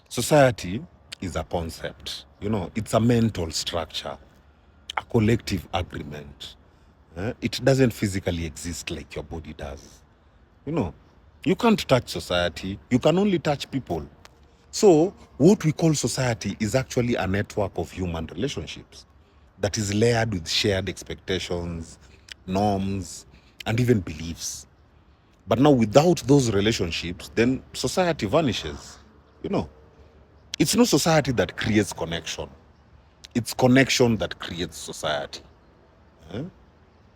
Society is a concept, it's a mental structure, a collective agreement. It doesn't physically exist like your body does. You can't touch society, you can only touch people. So, what we call society is actually a network of human relationships that is layered with shared expectations, norms, and even beliefs. But now, without those relationships, then society vanishes. You know, it's no society that creates connection, it's connection that creates society.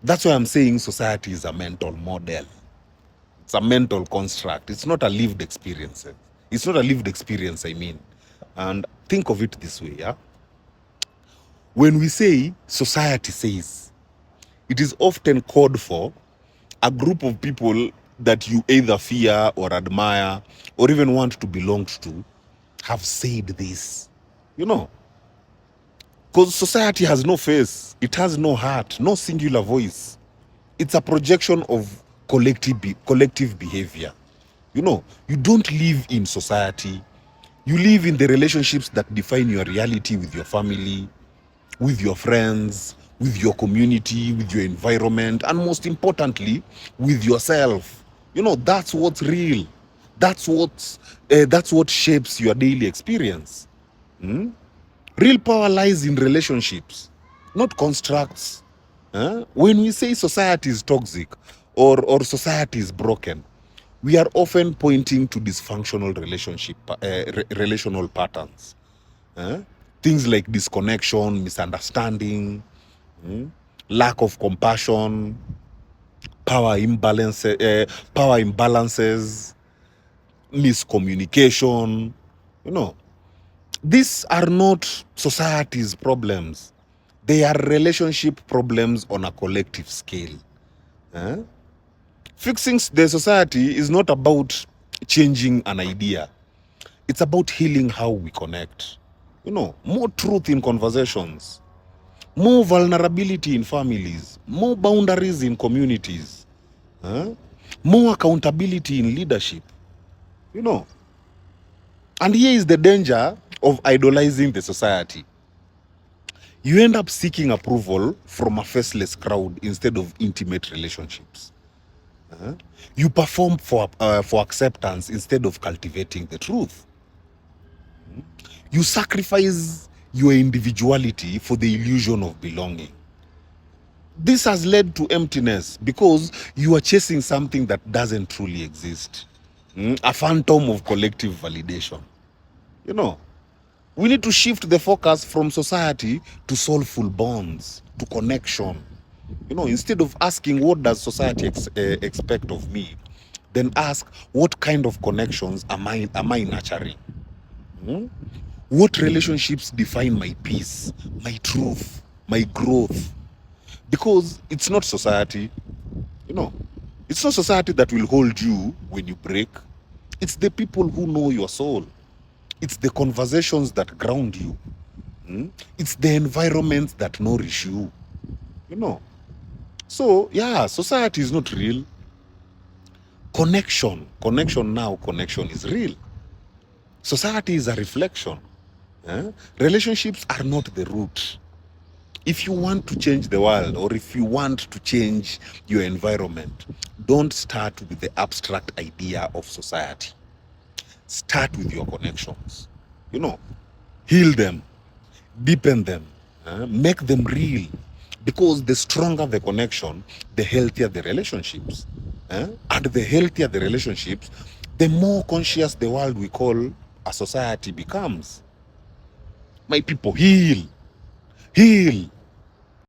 That's why I'm saying society is a mental model. It's a mental construct. It's not a lived experience. It's not a lived experience, I mean. And think of it this way, yeah? When we say society says, it is often called for a group of people that you either fear or admire or even want to belong to have said this. Because society has no face, it has no heart, no singular voice. It's a projection of collective behavior. You don't live in society. You live in the relationships that define your reality with your family, with your friends, with your community, with your environment, and most importantly, with yourself. That's what's real. That's what shapes your daily experience. Real power lies in relationships, not constructs. When we say society is toxic or society is broken, we are often pointing to dysfunctional relational patterns. Things like disconnection, misunderstanding, lack of compassion, power imbalances, miscommunication. These are not society's problems. They are relationship problems on a collective scale. Fixing the society is not about changing an idea. It's about healing how we connect. More truth in conversations, more vulnerability in families, more boundaries in communities, more accountability in leadership. And here is the danger of idolizing the society. You end up seeking approval from a faceless crowd instead of intimate relationships. You perform for acceptance instead of cultivating the truth. You sacrifice your individuality for the illusion of belonging. This has led to emptiness because you are chasing something that doesn't truly exist. A phantom of collective validation. We need to shift the focus from society to soulful bonds, to connection. Instead of asking, what does society expect of me? Then ask, what kind of connections am I nurturing? What relationships define my peace, my truth, my growth? Because it's not society, it's not society that will hold you when you break. It's the people who know your soul. It's the conversations that ground you. It's the environment that nourish you. So, yeah, society is not real. Connection is real. Society is a reflection. Relationships are not the root. If you want to change the world or if you want to change your environment, don't start with the abstract idea of society. Start with your connections. Heal them, deepen them, make them real. Because the stronger the connection, the healthier the relationships. And the healthier the relationships, the more conscious the world we call a society becomes. My people, heal. Heal.